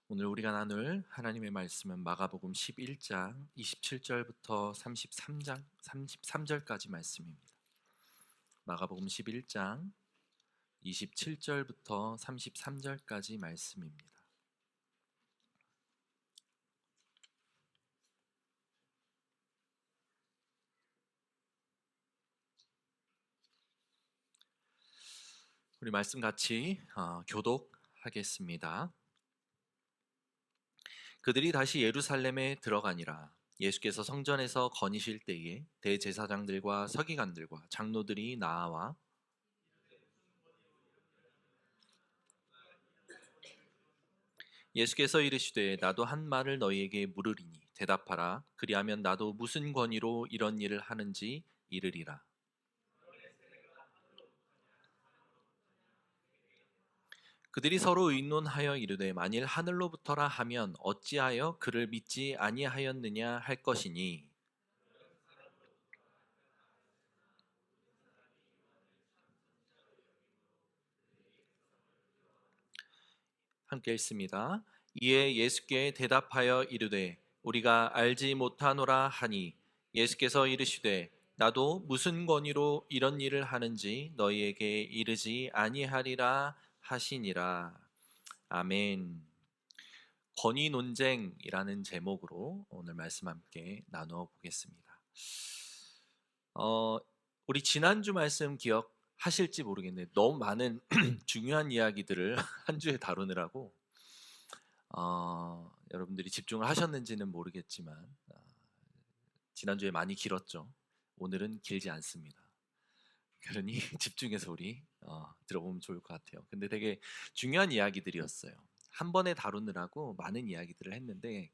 오늘 우리가 나눌 하나님의 말씀은 마가복음 11장 27절부터 33절까지 말씀입니다. 마가복음 11장 27절부터 33절까지 말씀입니다. 우리 말씀 같이 교독하겠습니다. 그들이 다시 예루살렘에 들어가니라. 예수께서 성전에서 거니실 때에 대제사장들과 서기관들과 장로들이 나와 예수께서 이르시되 나도 한 말을 너희에게 물으리니 대답하라. 그리하면 나도 무슨 권위로 이런 일을 하는지 이르리라. 그들이 서로 의논하여 이르되 만일 하늘로부터라 하면 어찌하여 그를 믿지 아니하였느냐 할 것이니 함께 읽습니다. 이에 예수께 대답하여 이르되 우리가 알지 못하노라 하니 예수께서 이르시되 나도 무슨 권위로 이런 일을 하는지 너희에게 이르지 아니하리라 하시니라. 아멘. 권위 논쟁이라는 제목으로 오늘 말씀 함께 나누어 보겠습니다. 우리 지난주 말씀 기억하실지 모르겠는데 너무 많은 중요한 이야기들을 한 주에 다루느라고 여러분들이 집중을 하셨는지는 모르겠지만 지난주에 많이 길었죠. 오늘은 길지 않습니다. 그러니 집중해서 우리 들어보면 좋을 것 같아요. 근데 되게 중요한 이야기들이었어요. 한 번에 다루느라고 많은 이야기들을 했는데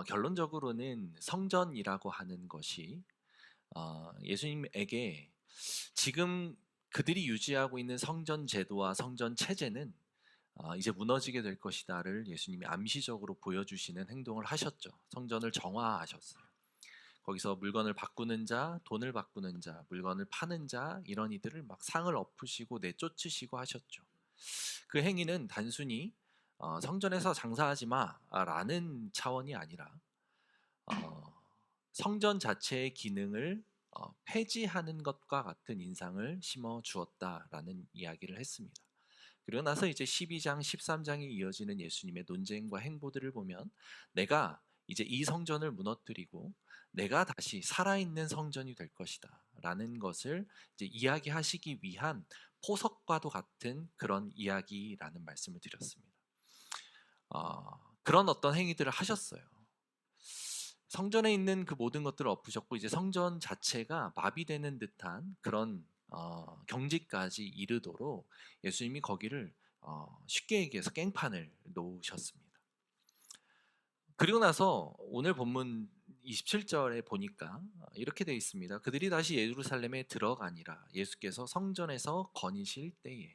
결론적으로는 성전이라고 하는 것이 예수님에게 지금 그들이 유지하고 있는 성전 제도와 성전 체제는 이제 무너지게 될 것이다를 예수님이 암시적으로 보여주시는 행동을 하셨죠. 성전을 정화하셨어요. 거기서 물건을 바꾸는 자, 돈을 바꾸는 자, 물건을 파는 자 이런 이들을 막 상을 엎으시고 내쫓으시고 하셨죠. 그 행위는 단순히 성전에서 장사하지 마라는 차원이 아니라 성전 자체의 기능을 폐지하는 것과 같은 인상을 심어 주었다라는 이야기를 했습니다. 그리고 나서 이제 12장, 13장에 이어지는 예수님의 논쟁과 행보들을 보면 내가 이제 이 성전을 무너뜨리고 내가 다시 살아있는 성전이 될 것이다 라는 것을 이제 이야기하시기 위한 포석과도 같은 그런 이야기라는 말씀을 드렸습니다. 그런 어떤 행위들을 하셨어요. 성전에 있는 그 모든 것들을 엎으셨고 이제 성전 자체가 마비되는 듯한 그런 경지까지 이르도록 예수님이 거기를 쉽게 얘기해서 깽판을 놓으셨습니다. 그리고 나서 오늘 본문 27절에 보니까 이렇게 되어 있습니다. 그들이 다시 예루살렘에 들어가니라. 예수께서 성전에서 거니실 때에.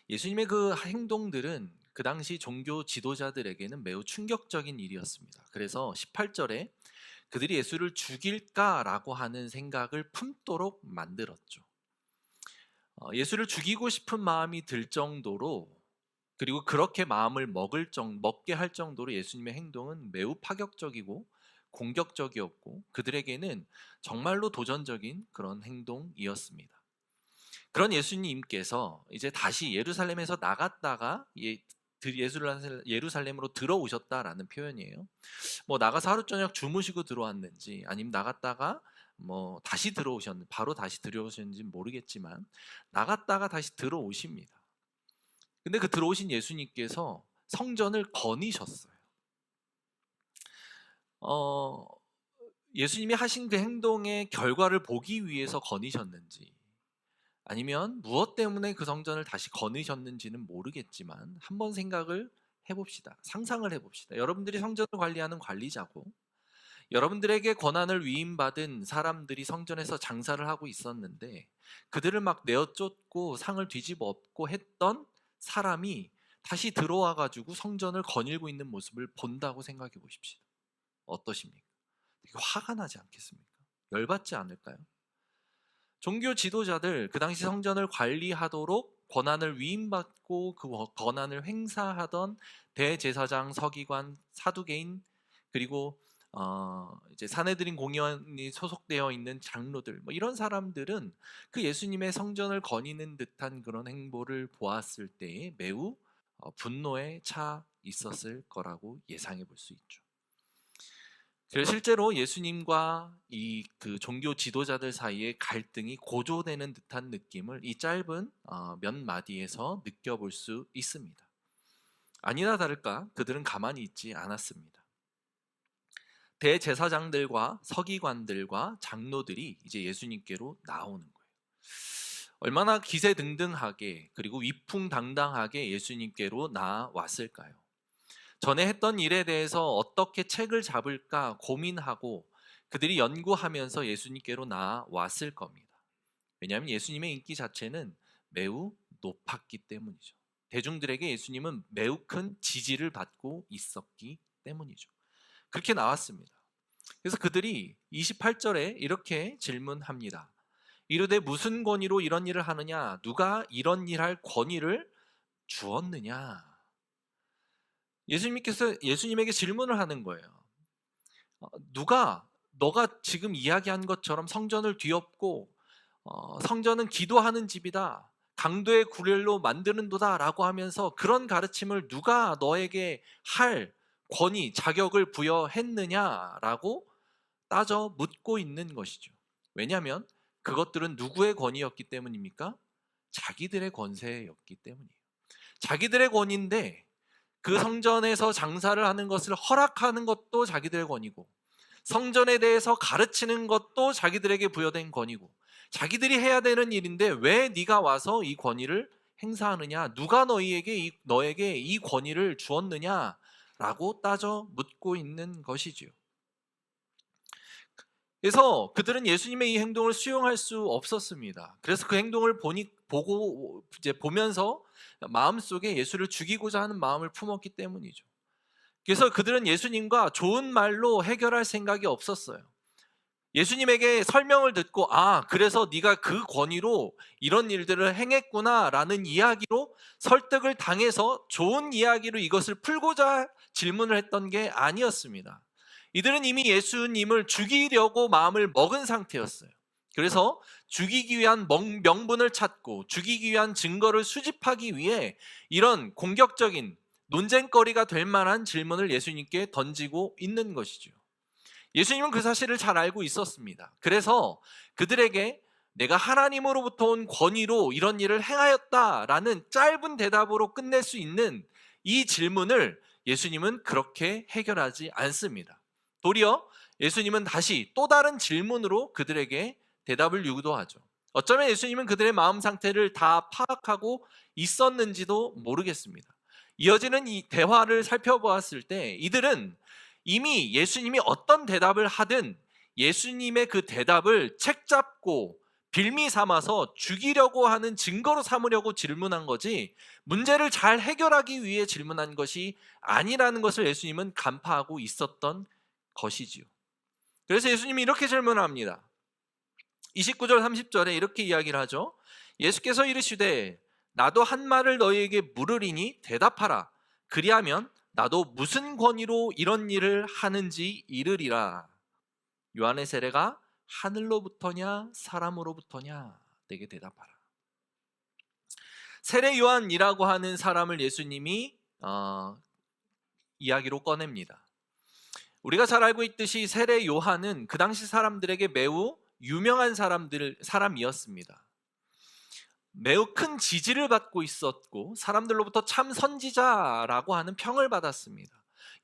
예수님의 그 행동들은 그 당시 종교 지도자들에게는 매우 충격적인 일이었습니다. 그래서 18절에 그들이 예수를 죽일까라고 하는 생각을 품도록 만들었죠. 예수를 죽이고 싶은 마음이 들 정도로 그리고 그렇게 마음을 먹게 할 정도로 예수님의 행동은 매우 파격적이고 공격적이었고 그들에게는 정말로 도전적인 그런 행동이었습니다. 그런 예수님께서 이제 다시 예루살렘에서 나갔다가 예루살렘으로 들어오셨다라는 표현이에요. 뭐 나가서 하루 저녁 주무시고 들어왔는지 아니면 나갔다가 뭐 다시 들어오셨는지 바로 다시 들어오셨는지 모르겠지만 나갔다가 다시 들어오십니다. 근데 그 들어오신 예수님께서 성전을 거니셨어요. 예수님이 하신 그 행동의 결과를 보기 위해서 거니셨는지 아니면 무엇 때문에 그 성전을 다시 거느셨는지는 모르겠지만 한번 생각을 해봅시다. 상상을 해봅시다. 여러분들이 성전을 관리하는 관리자고 여러분들에게 권한을 위임받은 사람들이 성전에서 장사를 하고 있었는데 그들을 막 내어쫓고 상을 뒤집어 엎고 했던 사람이 다시 들어와 가지고 성전을 거닐고 있는 모습을 본다고 생각해 보십시오. 어떠십니까? 되게 화가 나지 않겠습니까? 열받지 않을까요? 종교 지도자들 그 당시 성전을 권한을 위임받고 그 권한을 행사하던 대제사장, 서기관, 사두개인, 그리고 이제 사내들인 공의원이 소속되어 있는 장로들, 뭐 이런 사람들은 그 예수님의 성전을 거니는 듯한 그런 행보를 보았을 때에 매우 분노에 차 있었을 거라고 예상해 볼 수 있죠. 그래서 실제로 예수님과 이 그 종교 지도자들 사이의 갈등이 고조되는 듯한 느낌을 이 짧은 몇 마디에서 느껴볼 수 있습니다. 아니나 다를까 그들은 가만히 있지 않았습니다. 대제사장들과 서기관들과 장로들이 이제 예수님께로 나오는 거예요. 얼마나 기세등등하게 그리고 위풍당당하게 예수님께로 나왔을까요? 전에 했던 일에 대해서 어떻게 책을 잡을까 고민하고 그들이 연구하면서 예수님께로 나왔을 겁니다. 왜냐하면 예수님의 인기 자체는 매우 높았기 때문이죠. 대중들에게 예수님은 매우 큰 지지를 받고 있었기 때문이죠. 그렇게 나왔습니다. 그래서 그들이 28절에 이렇게 질문합니다. 이르되 무슨 권위로 이런 일을 하느냐? 누가 이런 일할 권위를 주었느냐? 예수님께서 예수님에게 질문을 하는 거예요. 누가 너가 지금 이야기한 것처럼 성전을 뒤엎고 성전은 기도하는 집이다, 강도의 구렬로 만드는도다 라고 하면서 그런 가르침을 누가 너에게 할 권위, 자격을 부여했느냐라고 따져 묻고 있는 것이죠. 왜냐하면 그것들은 누구의 권위였기 때문입니까? 자기들의 권세였기 때문이에요. 자기들의 권위인데 그 성전에서 장사를 하는 것을 허락하는 것도 자기들의 권위고, 성전에 대해서 가르치는 것도 자기들에게 부여된 권위고, 자기들이 해야 되는 일인데 왜 네가 와서 이 권위를 행사하느냐? 누가 너에게 이 권위를 주었느냐라고 따져 묻고 있는 것이지요. 그래서 그들은 예수님의 이 행동을 수용할 수 없었습니다. 그래서 그 행동을 보면서 마음속에 예수를 죽이고자 하는 마음을 품었기 때문이죠. 그래서 그들은 예수님과 좋은 말로 해결할 생각이 없었어요. 예수님에게 설명을 듣고 그래서 네가 그 권위로 이런 일들을 행했구나 라는 이야기로 설득을 당해서 좋은 이야기로 이것을 풀고자 질문을 했던 게 아니었습니다. 이들은 이미 예수님을 죽이려고 마음을 먹은 상태였어요. 그래서 죽이기 위한 명분을 찾고 죽이기 위한 증거를 수집하기 위해 이런 공격적인 논쟁거리가 될 만한 질문을 예수님께 던지고 있는 것이죠. 예수님은 그 사실을 잘 알고 있었습니다. 그래서 그들에게 내가 하나님으로부터 온 권위로 이런 일을 행하였다라는 짧은 대답으로 끝낼 수 있는 이 질문을 예수님은 그렇게 해결하지 않습니다. 도리어 예수님은 다시 또 다른 질문으로 그들에게 대답을 유도하죠. 어쩌면 예수님은 그들의 마음 상태를 다 파악하고 있었는지도 모르겠습니다. 이어지는 이 대화를 살펴보았을 때 이들은 이미 예수님이 어떤 대답을 하든 예수님의 그 대답을 책잡고 빌미 삼아서 죽이려고 하는 증거로 삼으려고 질문한 거지, 문제를 잘 해결하기 위해 질문한 것이 아니라는 것을 예수님은 간파하고 있었던 것이지요. 그래서 예수님이 이렇게 질문합니다. 29절 30절에 이렇게 이야기를 하죠. 예수께서 이르시되 나도 한 말을 너희에게 물으리니 대답하라. 그리하면 나도 무슨 권위로 이런 일을 하는지 이르리라. 요한의 세례가 하늘로부터냐 사람으로부터냐? 내게 대답하라. 세례 요한이라고 하는 사람을 예수님이 이야기로 꺼냅니다. 우리가 잘 알고 있듯이 세례 요한은 그 당시 사람들에게 매우 유명한 사람이었습니다. 매우 큰 지지를 받고 있었고 사람들로부터 참 선지자라고 하는 평을 받았습니다.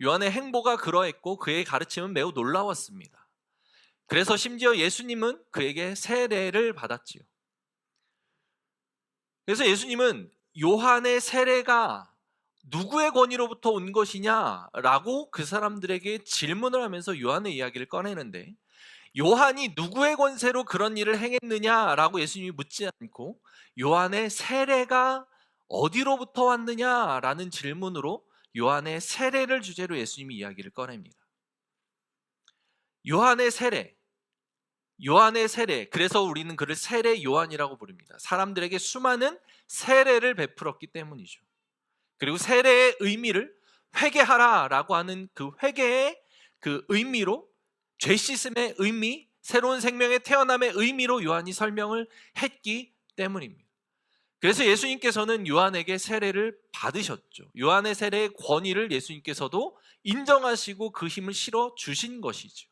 요한의 행보가 그러했고 그의 가르침은 매우 놀라웠습니다. 그래서 심지어 예수님은 그에게 세례를 받았지요. 그래서 예수님은 요한의 세례가 누구의 권위로부터 온 것이냐라고 그 사람들에게 질문을 하면서 요한의 이야기를 꺼내는데, 요한이 누구의 권세로 그런 일을 행했느냐라고 예수님이 묻지 않고 요한의 세례가 어디로부터 왔느냐라는 질문으로 요한의 세례를 주제로 예수님이 이야기를 꺼냅니다. 요한의 세례, 요한의 세례, 그래서 우리는 그를 세례 요한이라고 부릅니다. 사람들에게 수많은 세례를 베풀었기 때문이죠. 그리고 세례의 의미를 회개하라라고 하는 그 회개의 그 의미로, 죄 씻음의 의미, 새로운 생명의 태어남의 의미로 요한이 설명을 했기 때문입니다. 그래서 예수님께서는 요한에게 세례를 받으셨죠. 요한의 세례의 권위를 예수님께서도 인정하시고 그 힘을 실어 주신 것이죠.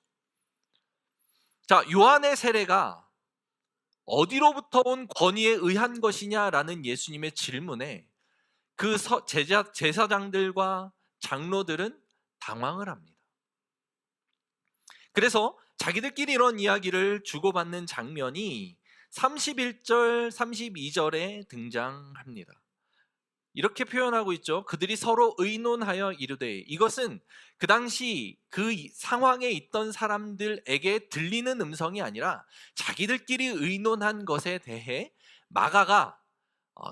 자, 요한의 세례가 어디로부터 온 권위에 의한 것이냐라는 예수님의 질문에 그 제사장들과 장로들은 당황을 합니다. 그래서 자기들끼리 이런 이야기를 주고받는 장면이 31절, 32절에 등장합니다. 이렇게 표현하고 있죠. 그들이 서로 의논하여 이르되, 이것은 그 당시 그 상황에 있던 사람들에게 들리는 음성이 아니라 자기들끼리 의논한 것에 대해 마가가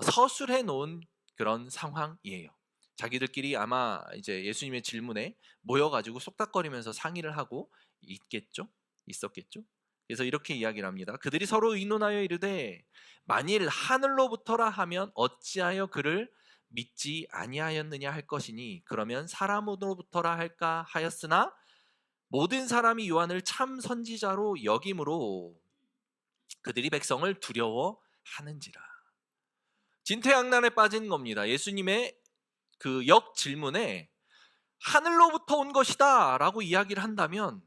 서술해 놓은 그런 상황이에요. 자기들끼리 아마 이제 예수님의 질문에 모여가지고 쏙닥거리면서 상의를 하고 있었겠죠. 그래서 이렇게 이야기를 합니다. 그들이 서로 의논하여 이르되, 만일 하늘로부터라 하면 어찌하여 그를 믿지 아니하였느냐 할 것이니, 그러면 사람으로부터라 할까 하였으나 모든 사람이 요한을 참 선지자로 여김으로 그들이 백성을 두려워하는지라. 진퇴양난에 빠진 겁니다. 예수님의 그 역질문에 하늘로부터 온 것이다 라고 이야기를 한다면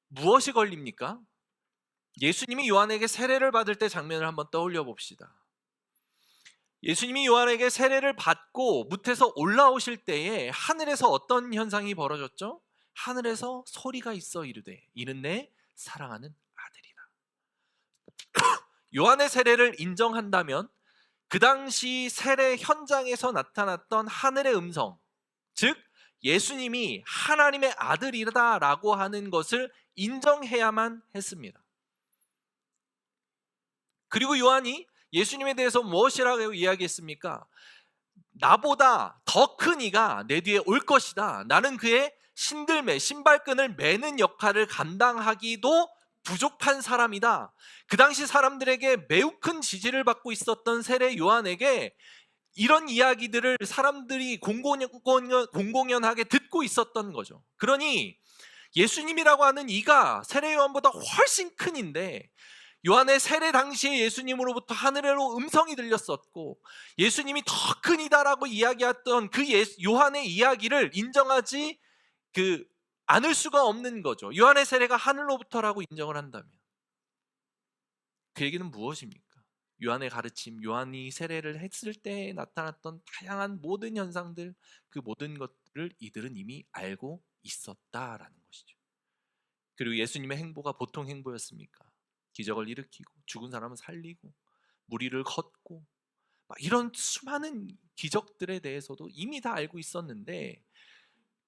무엇이 걸립니까? 예수님이 요한에게 세례를 받을 때 장면을 한번 떠올려 봅시다. 예수님이 요한에게 세례를 받고 무태서 올라오실 때에 하늘에서 어떤 현상이 벌어졌죠? 하늘에서 소리가 있어 이르되, 이는 내 사랑하는 아들이다. 요한의 세례를 인정한다면 그 당시 세례 현장에서 나타났던 하늘의 음성, 즉 예수님이 하나님의 아들이다라고 하는 것을 인정해야만 했습니다. 그리고 요한이 예수님에 대해서 무엇이라고 이야기했습니까? 나보다 더 큰 이가 내 뒤에 올 것이다. 나는 그의 신들매, 신발끈을 매는 역할을 감당하기도 부족한 사람이다. 그 당시 사람들에게 매우 큰 지지를 받고 있었던 세례 요한에게 이런 이야기들을 사람들이 공공연하게 듣고 있었던 거죠. 그러니 예수님이라고 하는 이가 세례 요한보다 훨씬 큰 인데, 요한의 세례 당시에 예수님으로부터 하늘로 음성이 들렸었고 예수님이 더 큰 이다라고 이야기했던 그 요한의 이야기를 인정하지 않을 수가 없는 거죠. 요한의 세례가 하늘로부터라고 인정을 한다면 그 얘기는 무엇입니까? 요한의 가르침, 요한이 세례를 했을 때 나타났던 다양한 모든 현상들, 그 모든 것들을 이들은 이미 알고 있었다라는 것이죠. 그리고 예수님의 행보가 보통 행보였습니까? 기적을 일으키고 죽은 사람을 살리고 무리를 걷고 이런 수많은 기적들에 대해서도 이미 다 알고 있었는데,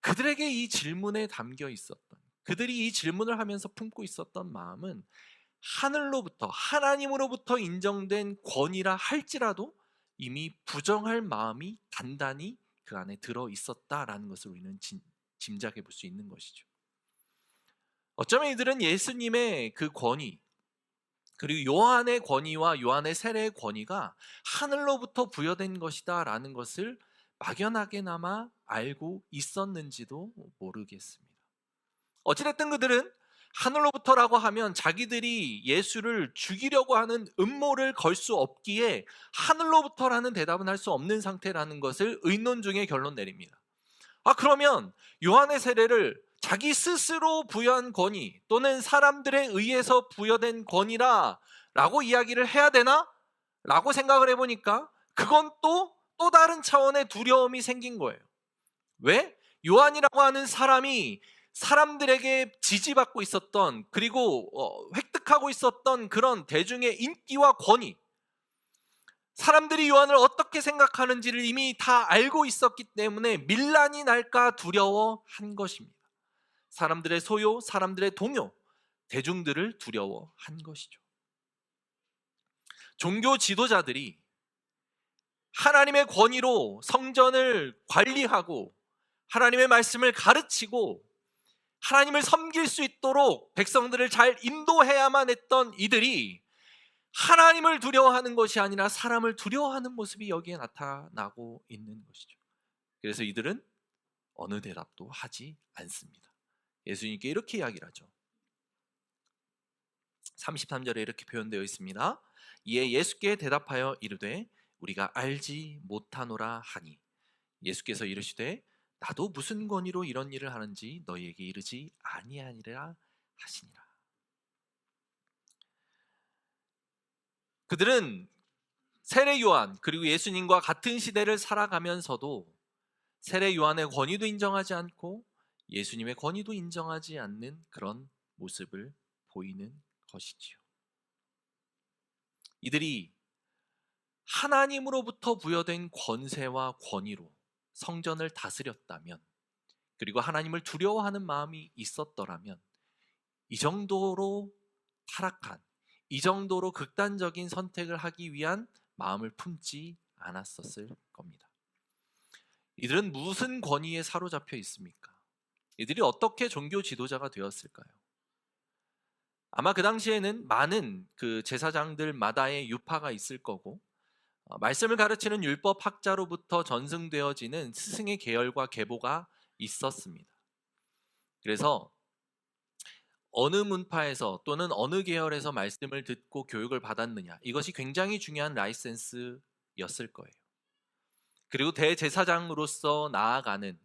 그들에게 이 질문에 담겨 있었던, 그들이 이 질문을 하면서 품고 있었던 마음은 하늘로부터, 하나님으로부터 인정된 권위라 할지라도 이미 부정할 마음이 단단히 그 안에 들어 있었다라는 것을 우리는 짐작해 볼 수 있는 것이죠. 어쩌면 이들은 예수님의 그 권위, 그리고 요한의 권위와 요한의 세례의 권위가 하늘로부터 부여된 것이다 라는 것을 막연하게나마 알고 있었는지도 모르겠습니다. 어찌됐든 그들은 하늘로부터라고 하면 자기들이 예수를 죽이려고 하는 음모를 걸 수 없기에 하늘로부터라는 대답은 할 수 없는 상태라는 것을 의논 중에 결론 내립니다. 그러면 요한의 세례를 자기 스스로 부여한 권위 또는 사람들에 의해서 부여된 권위라 라고 이야기를 해야 되나? 라고 생각을 해보니까 그건 또 다른 차원의 두려움이 생긴 거예요. 왜? 요한이라고 하는 사람이 사람들에게 지지받고 있었던, 그리고 획득하고 있었던 그런 대중의 인기와 권위, 사람들이 요한을 어떻게 생각하는지를 이미 다 알고 있었기 때문에 밀란이 날까 두려워한 것입니다. 사람들의 소요, 사람들의 동요, 대중들을 두려워한 것이죠. 종교 지도자들이 하나님의 권위로 성전을 관리하고 하나님의 말씀을 가르치고 하나님을 섬길 수 있도록 백성들을 잘 인도해야만 했던 이들이 하나님을 두려워하는 것이 아니라 사람을 두려워하는 모습이 여기에 나타나고 있는 것이죠. 그래서 이들은 어느 대답도 하지 않습니다. 예수님께 이렇게 이야기를 하죠. 33절에 이렇게 표현되어 있습니다. 이에 예수께 대답하여 이르되 우리가 알지 못하노라 하니 예수께서 이르시되 나도 무슨 권위로 이런 일을 하는지 너희에게 이르지 아니하니라 하시니라. 그들은 세례 요한 그리고 예수님과 같은 시대를 살아가면서도 세례 요한의 권위도 인정하지 않고 예수님의 권위도 인정하지 않는 그런 모습을 보이는 것이지요. 이들이 하나님으로부터 부여된 권세와 권위로 성전을 다스렸다면, 그리고 하나님을 두려워하는 마음이 있었더라면 이 정도로 타락한, 이 정도로 극단적인 선택을 하기 위한 마음을 품지 않았었을 겁니다. 이들은 무슨 권위에 사로잡혀 있습니까? 이들이 어떻게 종교 지도자가 되었을까요? 아마 그 당시에는 많은 그 제사장들마다의 유파가 있을 거고, 말씀을 가르치는 율법 학자로부터 전승되어지는 스승의 계열과 계보가 있었습니다. 그래서 어느 문파에서 또는 어느 계열에서 말씀을 듣고 교육을 받았느냐, 이것이 굉장히 중요한 라이센스였을 거예요. 그리고 대제사장으로서 나아가는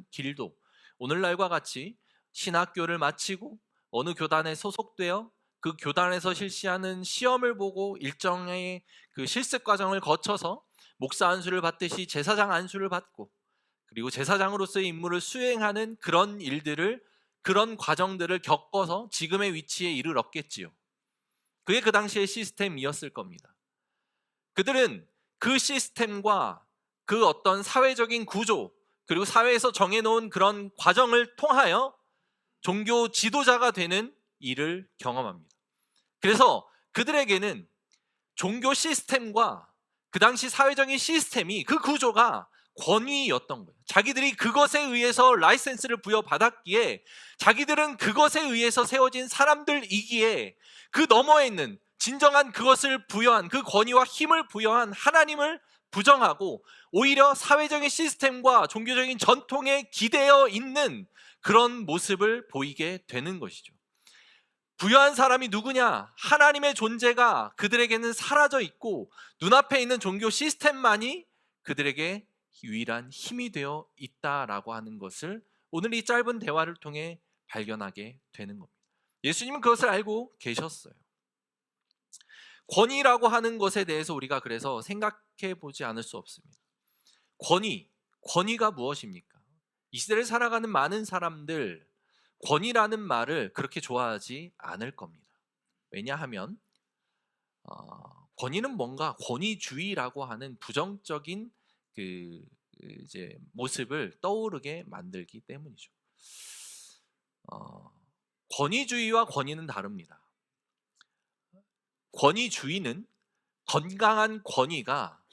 길도 오늘날과 같이 신학교를 마치고 어느 교단에 소속되어 그 교단에서 실시하는 시험을 보고 일정의 그 실습 과정을 거쳐서 목사 안수를 받듯이 제사장 안수를 받고 그리고 제사장으로서의 임무를 수행하는 그런 과정들을 겪어서 지금의 위치에 이르렀겠지요. 그게 그 당시의 시스템이었을 겁니다. 그들은 그 시스템과 그 어떤 사회적인 구조, 그리고 사회에서 정해놓은 그런 과정을 통하여 종교 지도자가 되는 일을 경험합니다. 그래서 그들에게는 종교 시스템과 그 당시 사회적인 시스템이, 그 구조가 권위였던 거예요. 자기들이 그것에 의해서 라이센스를 부여받았기에 자기들은 그것에 의해서 세워진 사람들이기에 그 너머에 있는 진정한 그것을 부여한, 그 권위와 힘을 부여한 하나님을 부정하고 오히려 사회적인 시스템과 종교적인 전통에 기대어 있는 그런 모습을 보이게 되는 것이죠. 부여한 사람이 누구냐? 하나님의 존재가 그들에게는 사라져 있고 눈앞에 있는 종교 시스템만이 그들에게 유일한 힘이 되어 있다라고 하는 것을 오늘 이 짧은 대화를 통해 발견하게 되는 겁니다. 예수님은 그것을 알고 계셨어요. 권위라고 하는 것에 대해서 우리가 그래서 생각해 보지 않을 수 없습니다. 권위가 무엇입니까? 이 시대를 살아가는 많은 사람들, 권위라는 말을 그렇게 좋아하지 않을 겁니다. 왜냐하면 권위는 뭔가 권위주의라고 하는 부정적인 이제 모습을 떠오르게 만들기 때문이죠. 권위주의와 권위는 다릅니다. 권위주의는 건강한 권위가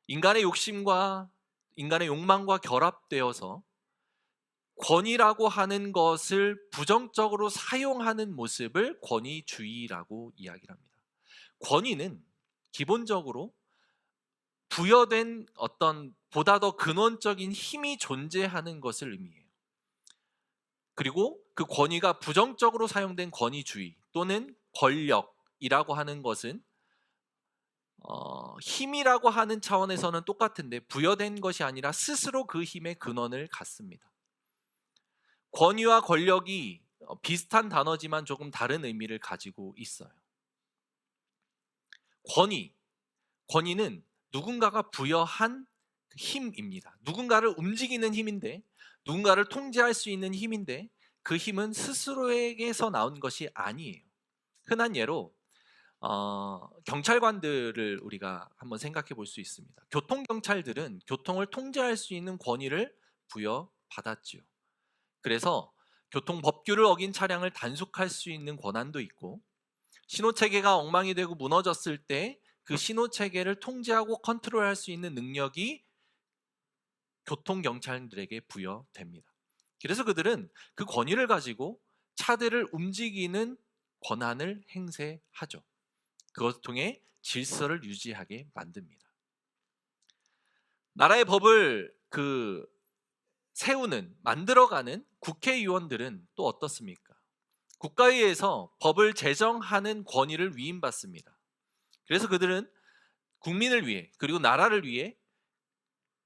인간의 욕심과 인간의 욕망과 결합되어서 권위라고 하는 것을 부정적으로 사용하는 모습을 권위주의라고 이야기를 합니다. 권위는 기본적으로 부여된 어떤 보다 더 근원적인 힘이 존재하는 것을 의미해요. 그리고 그 권위가 부정적으로 사용된 권위주의 또는 권력이라고 하는 것은 힘이라고 하는 차원에서는 똑같은데 부여된 것이 아니라 스스로 그 힘의 근원을 갖습니다. 권위와 권력이 비슷한 단어지만 조금 다른 의미를 가지고 있어요. 권위는 누군가가 부여한 힘입니다. 누군가를 움직이는 힘인데, 누군가를 통제할 수 있는 힘인데, 그 힘은 스스로에게서 나온 것이 아니에요. 흔한 예로 경찰관들을 우리가 한번 생각해 볼 수 있습니다. 교통경찰들은 교통을 통제할 수 있는 권위를 부여받았지요. 그래서 교통법규를 어긴 차량을 단속할 수 있는 권한도 있고, 신호체계가 엉망이 되고 무너졌을 때 그 신호체계를 통제하고 컨트롤할 수 있는 능력이 교통경찰들에게 부여됩니다. 그래서 그들은 그 권위를 가지고 차들을 움직이는 권한을 행사하죠. 그것을 통해 질서를 유지하게 만듭니다. 나라의 법을 세우는, 만들어가는 국회의원들은 또 어떻습니까? 국가회의에서 법을 제정하는 권위를 위임받습니다. 그래서 그들은 국민을 위해, 그리고 나라를 위해,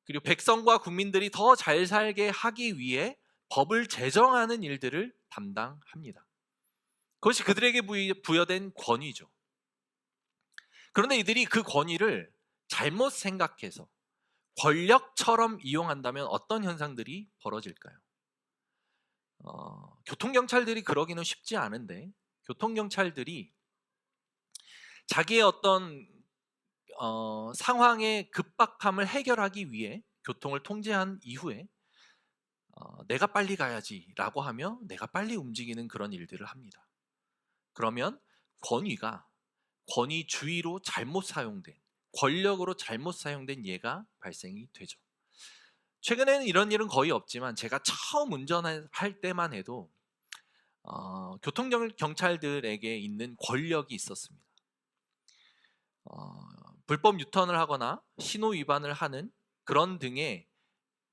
그리고 백성과 국민들이 더 잘 살게 하기 위해 법을 제정하는 일들을 담당합니다. 그것이 그들에게 부여된 권위죠. 그런데 이들이 그 권위를 잘못 생각해서 권력처럼 이용한다면 어떤 현상들이 벌어질까요? 교통경찰들이 그러기는 쉽지 않은데, 교통경찰들이 자기의 어떤 상황의 급박함을 해결하기 위해 교통을 통제한 이후에 내가 빨리 가야지 라고 하며 내가 빨리 움직이는 그런 일들을 합니다. 그러면 권위주의로 잘못 사용된, 권력으로 잘못 사용된 예가 발생이 되죠. 최근에는 이런 일은 거의 없지만 제가 처음 운전할 때만 해도 교통경찰들에게 있는 권력이 있었습니다. 불법 유턴을 하거나 신호 위반을 하는 그런 등의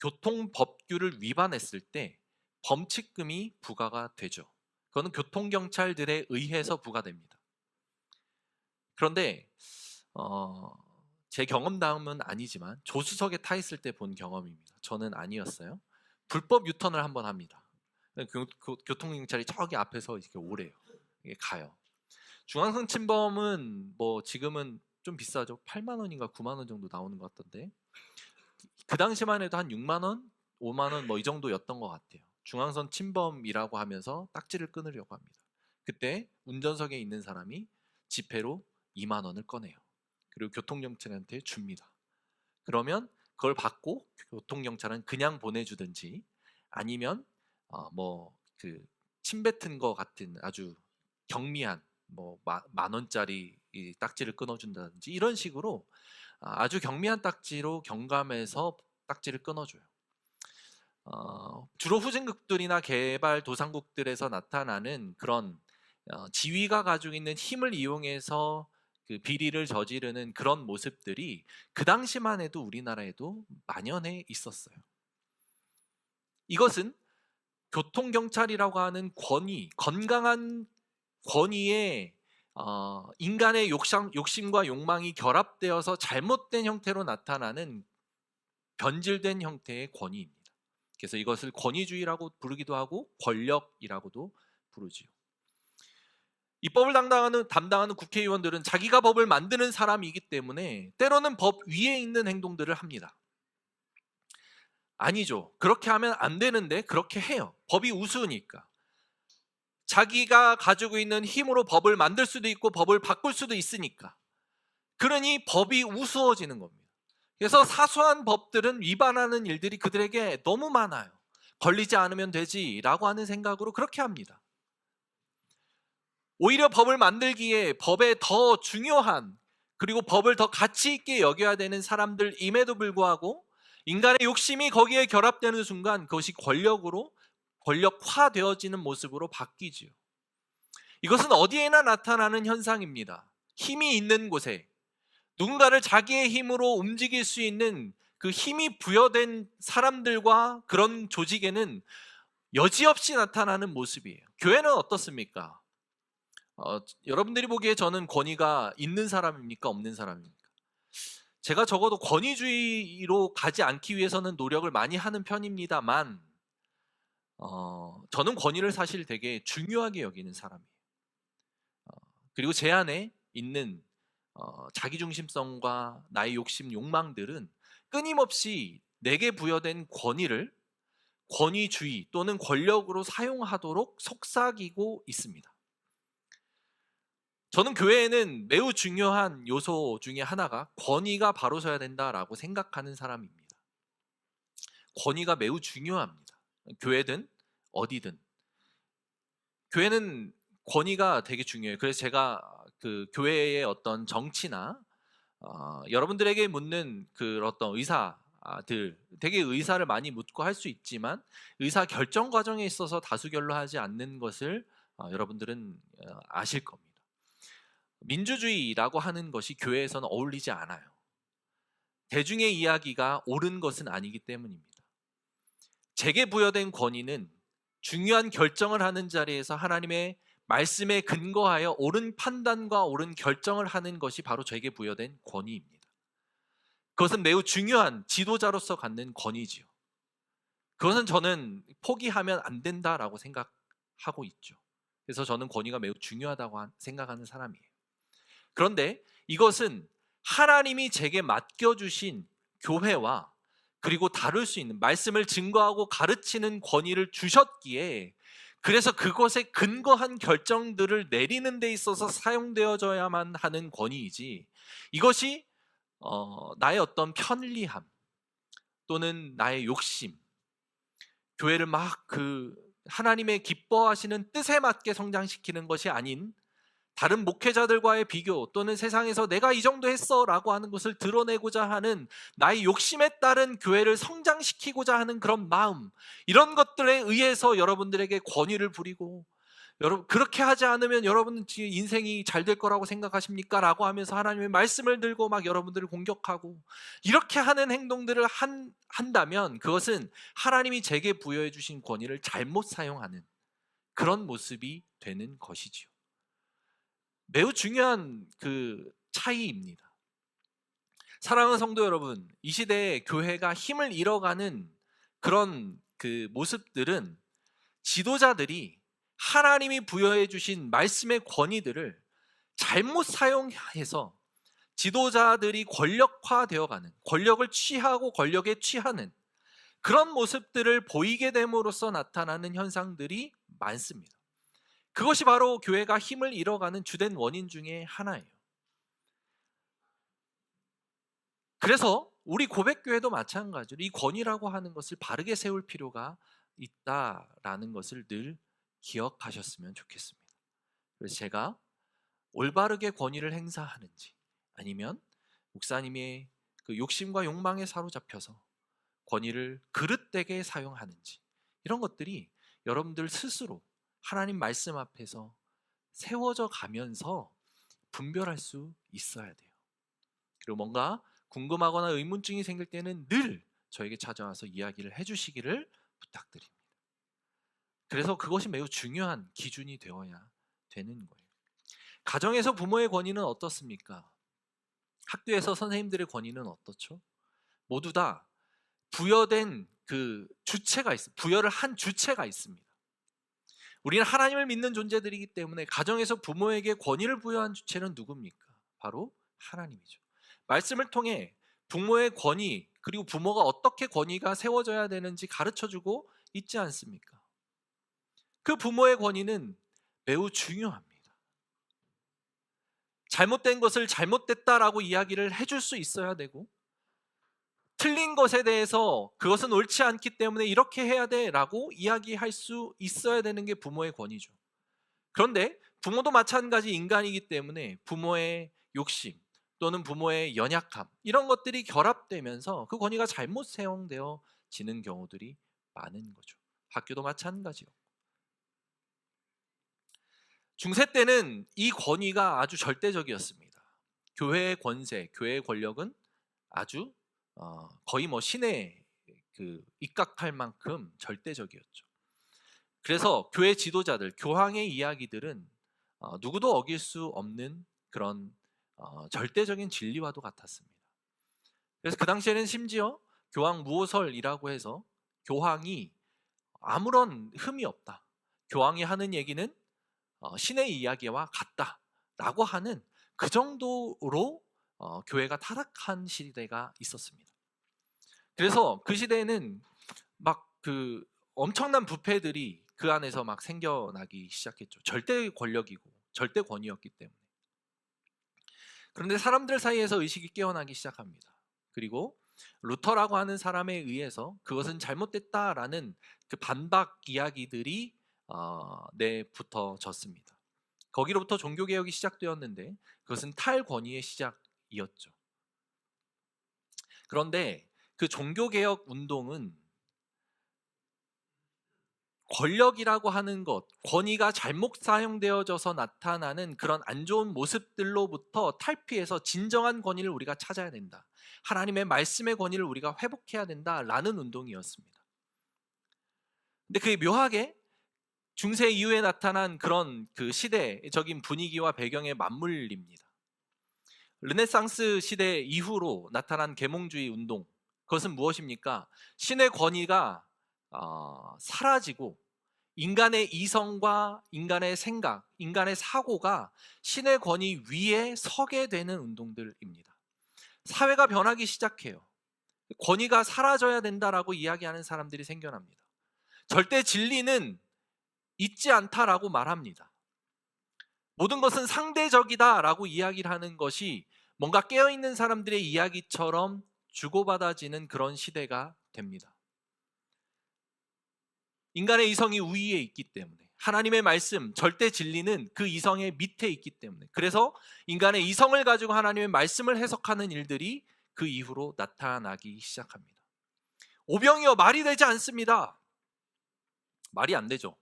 교통법규를 위반했을 때 범칙금이 부과가 되죠. 그거는 교통경찰들에 의해서 부과됩니다. 그런데 제 경험담은 아니지만 조수석에 타 있을 때 본 경험입니다. 저는 아니었어요. 불법 유턴을 한번 합니다. 교통경찰이 저기 앞에서 이렇게 오래요. 이게 가요. 중앙선 침범은 뭐 지금은 좀 비싸죠. 8만 원인가 9만 원 정도 나오는 것 같던데, 그 당시만 해도 한 6만 원, 5만 원 뭐 이 정도였던 것 같아요. 중앙선 침범이라고 하면서 딱지를 끊으려고 합니다. 그때 운전석에 있는 사람이 지폐로 2만 원을 꺼내요. 그리고 교통경찰한테 줍니다. 그러면 그걸 받고 교통경찰은 그냥 보내주든지 아니면 침뱉은 거 같은 아주 경미한 만 원짜리 이 딱지를 끊어준다든지 이런 식으로 아주 경미한 딱지로 경감해서 딱지를 끊어줘요. 주로 후진국들이나 개발도상국들에서 나타나는 그런 지위가 가지고 있는 힘을 이용해서 그 비리를 저지르는 그런 모습들이 그 당시만 해도 우리나라에도 만연해 있었어요. 이것은 교통경찰이라고 하는 건강한 권위에 인간의 욕심과 욕망이 결합되어서 잘못된 형태로 나타나는 변질된 형태의 권위입니다. 그래서 이것을 권위주의라고 부르기도 하고 권력이라고도 부르지요. 이 법을 담당하는 국회의원들은 자기가 법을 만드는 사람이기 때문에 때로는 법 위에 있는 행동들을 합니다. 아니죠. 그렇게 하면 안 되는데 그렇게 해요. 법이 우스우니까. 자기가 가지고 있는 힘으로 법을 만들 수도 있고 법을 바꿀 수도 있으니까. 그러니 법이 우스워지는 겁니다. 그래서 사소한 법들은 위반하는 일들이 그들에게 너무 많아요. 걸리지 않으면 되지라고 하는 생각으로 그렇게 합니다. 오히려 법을 만들기에 법에 더 중요한, 그리고 법을 더 가치 있게 여겨야 되는 사람들임에도 불구하고 인간의 욕심이 거기에 결합되는 순간 그것이 권력화되어지는 모습으로 바뀌지요. 이것은 어디에나 나타나는 현상입니다. 힘이 있는 곳에 누군가를 자기의 힘으로 움직일 수 있는 그 힘이 부여된 사람들과 그런 조직에는 여지없이 나타나는 모습이에요. 교회는 어떻습니까? 여러분들이 보기에 저는 권위가 있는 사람입니까? 없는 사람입니까? 제가 적어도 권위주의로 가지 않기 위해서는 노력을 많이 하는 편입니다만 저는 권위를 사실 되게 중요하게 여기는 사람이에요. 그리고 제 안에 있는 자기중심성과 나의 욕심, 욕망들은 끊임없이 내게 부여된 권위를 권위주의 또는 권력으로 사용하도록 속삭이고 있습니다. 저는 교회에는 매우 중요한 요소 중에 하나가 권위가 바로 서야 된다라고 생각하는 사람입니다. 권위가 매우 중요합니다. 교회든 어디든. 교회는 권위가 되게 중요해요. 그래서 제가 그 교회의 어떤 정치나 여러분들에게 묻는 그 어떤 의사 되게 의사를 많이 묻고 할 수 있지만 의사 결정 과정에 있어서 다수결로 하지 않는 것을 여러분들은 아실 겁니다. 민주주의라고 하는 것이 교회에서는 어울리지 않아요. 대중의 이야기가 옳은 것은 아니기 때문입니다. 제게 부여된 권위는 중요한 결정을 하는 자리에서 하나님의 말씀에 근거하여 옳은 판단과 옳은 결정을 하는 것이 바로 저에게 부여된 권위입니다. 그것은 매우 중요한 지도자로서 갖는 권위지요. 그것은 저는 포기하면 안 된다라고 생각하고 있죠. 그래서 저는 권위가 매우 중요하다고 생각하는 사람이에요. 그런데 이것은 하나님이 제게 맡겨주신 교회와 그리고 다룰 수 있는 말씀을 증거하고 가르치는 권위를 주셨기에 그래서 그것에 근거한 결정들을 내리는 데 있어서 사용되어져야만 하는 권위이지 이것이 나의 어떤 편리함 또는 나의 욕심 교회를 막 하나님의 기뻐하시는 뜻에 맞게 성장시키는 것이 아닌 다른 목회자들과의 비교 또는 세상에서 내가 이 정도 했어 라고 하는 것을 드러내고자 하는 나의 욕심에 따른 교회를 성장시키고자 하는 그런 마음 이런 것들에 의해서 여러분들에게 권위를 부리고 여러분 그렇게 하지 않으면 여러분은 인생이 잘 될 거라고 생각하십니까? 라고 하면서 하나님의 말씀을 들고 막 여러분들을 공격하고 이렇게 하는 행동들을 한다면 그것은 하나님이 제게 부여해 주신 권위를 잘못 사용하는 그런 모습이 되는 것이지요. 매우 중요한 차이입니다. 사랑하는 성도 여러분, 이 시대에 교회가 힘을 잃어가는 그런 모습들은 지도자들이 하나님이 부여해 주신 말씀의 권위들을 잘못 사용해서 지도자들이 권력화되어가는, 권력을 취하고 권력에 취하는 그런 모습들을 보이게 됨으로써 나타나는 현상들이 많습니다. 그것이 바로 교회가 힘을 잃어가는 주된 원인 중에 하나예요. 그래서 우리 고백교회도 마찬가지로 이 권위라고 하는 것을 바르게 세울 필요가 있다라는 것을 늘 기억하셨으면 좋겠습니다. 그래서 제가 올바르게 권위를 행사하는지 아니면 목사님의 욕심과 욕망에 사로잡혀서 권위를 그릇되게 사용하는지 이런 것들이 여러분들 스스로 하나님 말씀 앞에서 세워져 가면서 분별할 수 있어야 돼요. 그리고 뭔가 궁금하거나 의문증이 생길 때는 늘 저에게 찾아와서 이야기를 해주시기를 부탁드립니다. 그래서 그것이 매우 중요한 기준이 되어야 되는 거예요. 가정에서 부모의 권위는 어떻습니까? 학교에서 선생님들의 권위는 어떻죠? 모두 다 부여된 주체가 있습니다. 부여를 한 주체가 있습니다. 우리는 하나님을 믿는 존재들이기 때문에 가정에서 부모에게 권위를 부여한 주체는 누굽니까? 바로 하나님이죠. 말씀을 통해 부모의 권위 그리고 부모가 어떻게 권위가 세워져야 되는지 가르쳐주고 있지 않습니까? 그 부모의 권위는 매우 중요합니다. 잘못된 것을 잘못됐다라고 이야기를 해줄 수 있어야 되고 틀린 것에 대해서 그것은 옳지 않기 때문에 이렇게 해야 돼라고 이야기할 수 있어야 되는 게 부모의 권위죠. 그런데 부모도 마찬가지 인간이기 때문에 부모의 욕심 또는 부모의 연약함 이런 것들이 결합되면서 그 권위가 잘못 사용되어지는 경우들이 많은 거죠. 학교도 마찬가지요. 중세 때는 이 권위가 아주 절대적이었습니다. 교회의 권세, 교회의 권력은 아주 거의 신에 입각할 만큼 절대적이었죠. 그래서 교회 지도자들, 교황의 이야기들은 누구도 어길 수 없는 그런 절대적인 진리와도 같았습니다. 그래서 그 당시에는 심지어 교황 무호설이라고 해서 교황이 아무런 흠이 없다. 교황이 하는 얘기는 신의 이야기와 같다라고 하는 그 정도로 교회가 타락한 시대가 있었습니다. 그래서 그 시대에는 막 엄청난 부패들이 그 안에서 막 생겨나기 시작했죠. 절대 권력이고 절대 권위였기 때문에. 그런데 사람들 사이에서 의식이 깨어나기 시작합니다. 그리고 루터라고 하는 사람에 의해서 그것은 잘못됐다라는 반박 이야기들이 내붙어졌습니다. 거기로부터 종교개혁이 시작되었는데 그것은 탈권위의 시작이었죠. 그런데 그 종교개혁 운동은 권력이라고 하는 것, 권위가 잘못 사용되어져서 나타나는 그런 안 좋은 모습들로부터 탈피해서 진정한 권위를 우리가 찾아야 된다. 하나님의 말씀의 권위를 우리가 회복해야 된다라는 운동이었습니다. 근데 그게 묘하게 중세 이후에 나타난 그런 그 시대적인 분위기와 배경에 맞물립니다. 르네상스 시대 이후로 나타난 계몽주의 운동, 그것은 무엇입니까? 신의 권위가 사라지고 인간의 이성과 인간의 생각, 인간의 사고가 신의 권위 위에 서게 되는 운동들입니다. 사회가 변하기 시작해요. 권위가 사라져야 된다라고 이야기하는 사람들이 생겨납니다. 절대 진리는 있지 않다라고 말합니다. 모든 것은 상대적이다라고 이야기를 하는 것이 뭔가 깨어있는 사람들의 이야기처럼 주고받아지는 그런 시대가 됩니다. 인간의 이성이 우위에 있기 때문에, 하나님의 말씀, 절대 진리는 그 이성의 밑에 있기 때문에, 그래서 인간의 이성을 가지고 하나님의 말씀을 해석하는 일들이 그 이후로 나타나기 시작합니다. 오병이어 말이 되지 않습니다. 말이 안 되죠.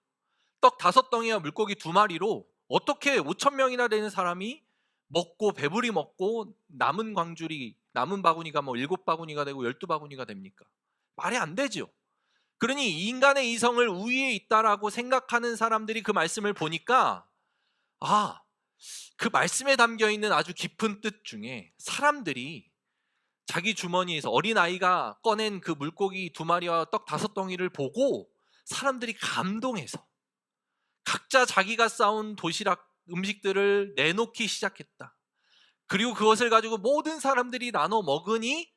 떡 5덩이와 물고기 2마리로 어떻게 5,000명이나 되는 사람이 먹고 배부리 먹고 남은 바구니가 7바구니가 되고 12바구니가 됩니까? 말이 안 되죠. 그러니 인간의 이성을 우위에 있다라고 생각하는 사람들이 그 말씀을 보니까 그 말씀에 담겨있는 아주 깊은 뜻 중에 사람들이 자기 주머니에서 어린아이가 꺼낸 그 물고기 2마리와 떡 5덩이를 보고 사람들이 감동해서 각자 자기가 싸운 도시락 음식들을 내놓기 시작했다. 그리고 그것을 가지고 모든 사람들이 나눠 먹으니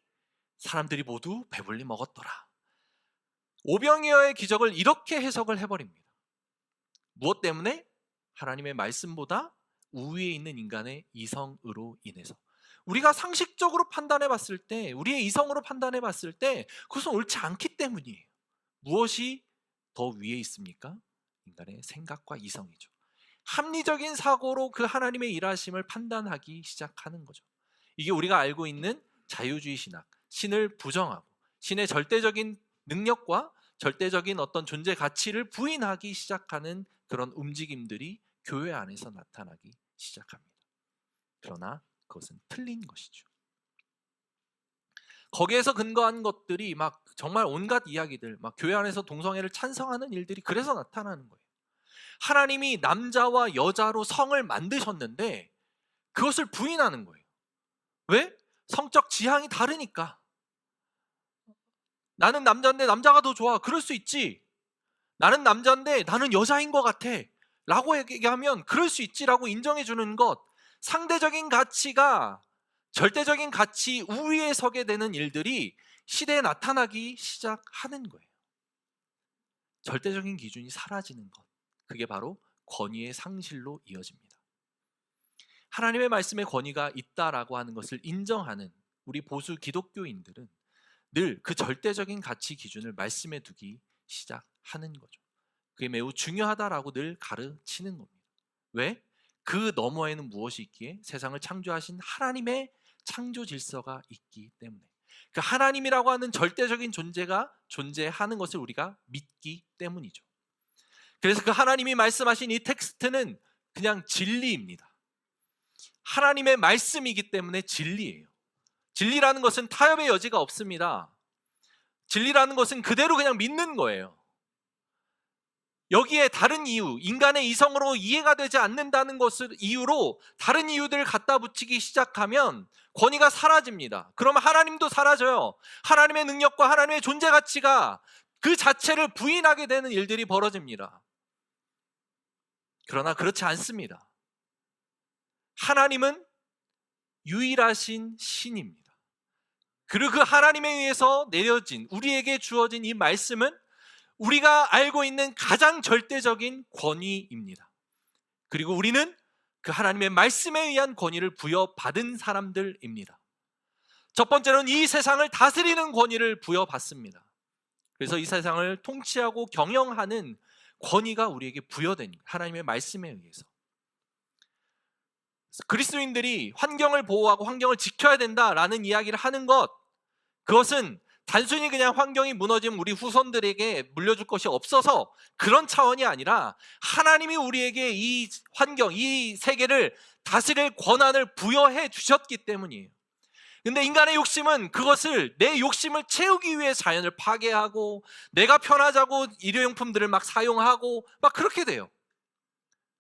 사람들이 모두 배불리 먹었더라. 오병이어의 기적을 이렇게 해석을 해버립니다. 무엇 때문에? 하나님의 말씀보다 우위에 있는 인간의 이성으로 인해서. 우리가 상식적으로 판단해 봤을 때, 우리의 이성으로 판단해 봤을 때 그것은 옳지 않기 때문이에요. 무엇이 더 위에 있습니까? 인간의 생각과 이성이죠. 합리적인 사고로 그 하나님의 일하심을 판단하기 시작하는 거죠. 이게 우리가 알고 있는 자유주의 신학, 신을 부정하고 신의 절대적인 능력과 절대적인 어떤 존재 가치를 부인하기 시작하는 그런 움직임들이 교회 안에서 나타나기 시작합니다. 그러나 그것은 틀린 것이죠. 거기에서 근거한 것들이 막 정말 온갖 이야기들, 막 교회 안에서 동성애를 찬성하는 일들이 그래서 나타나는 거예요. 하나님이 남자와 여자로 성을 만드셨는데 그것을 부인하는 거예요. 왜? 성적 지향이 다르니까. 나는 남자인데 남자가 더 좋아. 그럴 수 있지. 나는 남자인데 나는 여자인 것 같아. 라고 얘기하면 그럴 수 있지라고 인정해 주는 것. 상대적인 가치가 절대적인 가치 우위에 서게 되는 일들이 시대에 나타나기 시작하는 거예요. 절대적인 기준이 사라지는 것. 그게 바로 권위의 상실로 이어집니다. 하나님의 말씀에 권위가 있다라고 하는 것을 인정하는 우리 보수 기독교인들은 늘 그 절대적인 가치 기준을 말씀에 두기 시작하는 거죠. 그게 매우 중요하다라고 늘 가르치는 겁니다. 왜? 그 너머에는 무엇이 있기에? 세상을 창조하신 하나님의 창조 질서가 있기 때문에. 그 하나님이라고 하는 절대적인 존재가 존재하는 것을 우리가 믿기 때문이죠. 그래서 그 하나님이 말씀하신 이 텍스트는 그냥 진리입니다. 하나님의 말씀이기 때문에 진리예요. 진리라는 것은 타협의 여지가 없습니다. 진리라는 것은 그대로 그냥 믿는 거예요. 여기에 다른 이유, 인간의 이성으로 이해가 되지 않는다는 것을 이유로 다른 이유들을 갖다 붙이기 시작하면 권위가 사라집니다. 그러면 하나님도 사라져요. 하나님의 능력과 하나님의 존재 가치가 그 자체를 부인하게 되는 일들이 벌어집니다. 그러나 그렇지 않습니다. 하나님은 유일하신 신입니다. 그리고 그 하나님에 의해서 내려진, 우리에게 주어진 이 말씀은 우리가 알고 있는 가장 절대적인 권위입니다. 그리고 우리는 그 하나님의 말씀에 의한 권위를 부여받은 사람들입니다. 첫 번째로는 이 세상을 다스리는 권위를 부여받습니다. 그래서 이 세상을 통치하고 경영하는 권위가 우리에게 부여된 하나님의 말씀에 의해서. 그리스도인들이 환경을 보호하고 환경을 지켜야 된다라는 이야기를 하는 것, 그것은 단순히 그냥 환경이 무너지면 우리 후손들에게 물려줄 것이 없어서 그런 차원이 아니라 하나님이 우리에게 이 환경, 이 세계를 다스릴 권한을 부여해 주셨기 때문이에요. 근데 인간의 욕심은 그것을, 내 욕심을 채우기 위해 자연을 파괴하고 내가 편하자고 일회용품들을 막 사용하고 막 그렇게 돼요.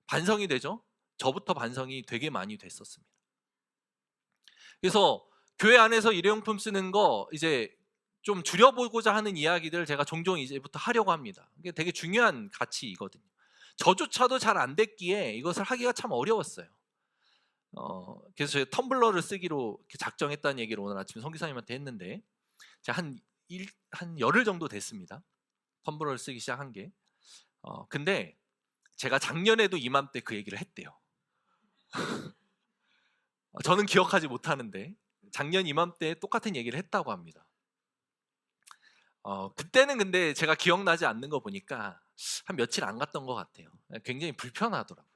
반성이 되죠. 저부터 반성이 되게 많이 됐었습니다. 그래서 교회 안에서 일회용품 쓰는 거 이제 좀 줄여보고자 하는 이야기들을 제가 종종 이제부터 하려고 합니다. 이게 되게 중요한 가치이거든요. 저조차도 잘 안 됐기에 이것을 하기가 참 어려웠어요. 그래서 제가 텀블러를 쓰기로 작정했다는 얘기를 오늘 아침에 성기사님한테 했는데, 제가 한 열흘 정도 됐습니다. 텀블러를 쓰기 시작한 게. 근데 제가 작년에도 이맘때 그 얘기를 했대요. 저는 기억하지 못하는데 작년 이맘때 똑같은 얘기를 했다고 합니다. 그때는 근데 제가 기억나지 않는 거 보니까 한 며칠 안 갔던 것 같아요. 굉장히 불편하더라고요.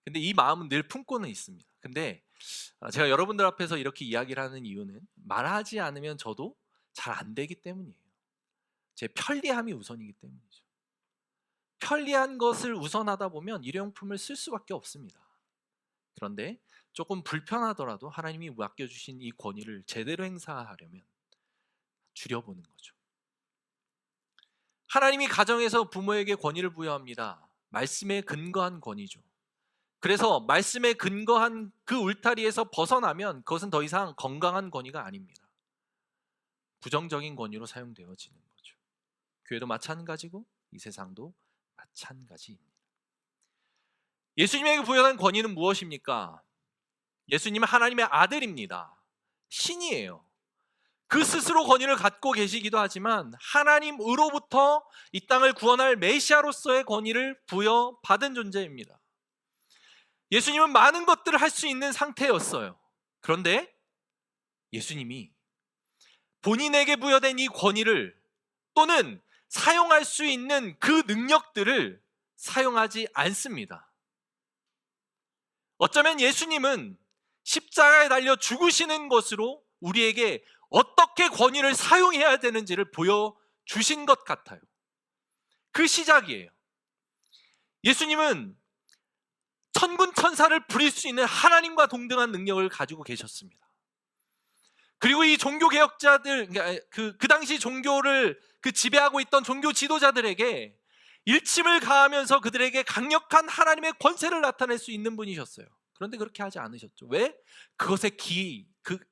근데 이 마음은 늘 품고는 있습니다. 근데 제가 여러분들 앞에서 이렇게 이야기를 하는 이유는 말하지 않으면 저도 잘 안 되기 때문이에요. 제 편리함이 우선이기 때문이죠. 편리한 것을 우선하다 보면 일회용품을 쓸 수밖에 없습니다. 그런데 조금 불편하더라도 하나님이 맡겨주신 이 권위를 제대로 행사하려면 줄여보는 거죠. 하나님이 가정에서 부모에게 권위를 부여합니다. 말씀에 근거한 권위죠. 그래서 말씀에 근거한 그 울타리에서 벗어나면 그것은 더 이상 건강한 권위가 아닙니다. 부정적인 권위로 사용되어지는 거죠. 교회도 마찬가지고 이 세상도 마찬가지입니다. 예수님에게 부여한 권위는 무엇입니까? 예수님은 하나님의 아들입니다. 신이에요. 그 스스로 권위를 갖고 계시기도 하지만 하나님으로부터 이 땅을 구원할 메시아로서의 권위를 부여받은 존재입니다. 예수님은 많은 것들을 할 수 있는 상태였어요. 그런데 예수님이 본인에게 부여된 이 권위를, 또는 사용할 수 있는 그 능력들을 사용하지 않습니다. 어쩌면 예수님은 십자가에 달려 죽으시는 것으로 우리에게 어떻게 권위를 사용해야 되는지를 보여주신 것 같아요. 그 시작이에요. 예수님은 천군 천사를 부릴 수 있는 하나님과 동등한 능력을 가지고 계셨습니다. 그리고 이 종교개혁자들, 그 당시 종교를 지배하고 있던 종교 지도자들에게 일침을 가하면서 그들에게 강력한 하나님의 권세를 나타낼 수 있는 분이셨어요. 그런데 그렇게 하지 않으셨죠. 왜? 그것의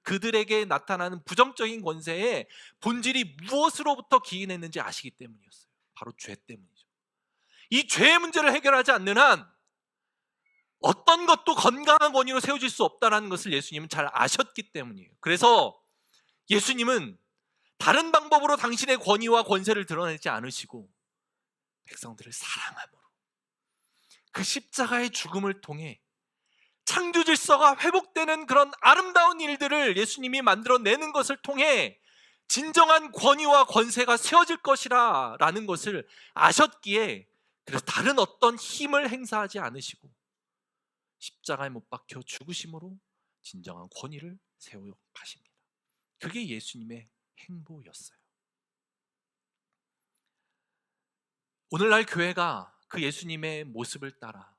그들에게 나타나는 부정적인 권세의 본질이 무엇으로부터 기인했는지 아시기 때문이었어요. 바로 죄 때문이죠. 이 죄의 문제를 해결하지 않는 한 어떤 것도 건강한 권위로 세워질 수 없다는 것을 예수님은 잘 아셨기 때문이에요. 그래서 예수님은 다른 방법으로 당신의 권위와 권세를 드러내지 않으시고 백성들을 사랑함으로, 그 십자가의 죽음을 통해 창조 질서가 회복되는 그런 아름다운 일들을 예수님이 만들어내는 것을 통해 진정한 권위와 권세가 세워질 것이라 라는 것을 아셨기에, 그래서 다른 어떤 힘을 행사하지 않으시고 십자가에 못 박혀 죽으심으로 진정한 권위를 세워 가십니다. 그게 예수님의 행보였어요. 오늘날 교회가 그 예수님의 모습을 따라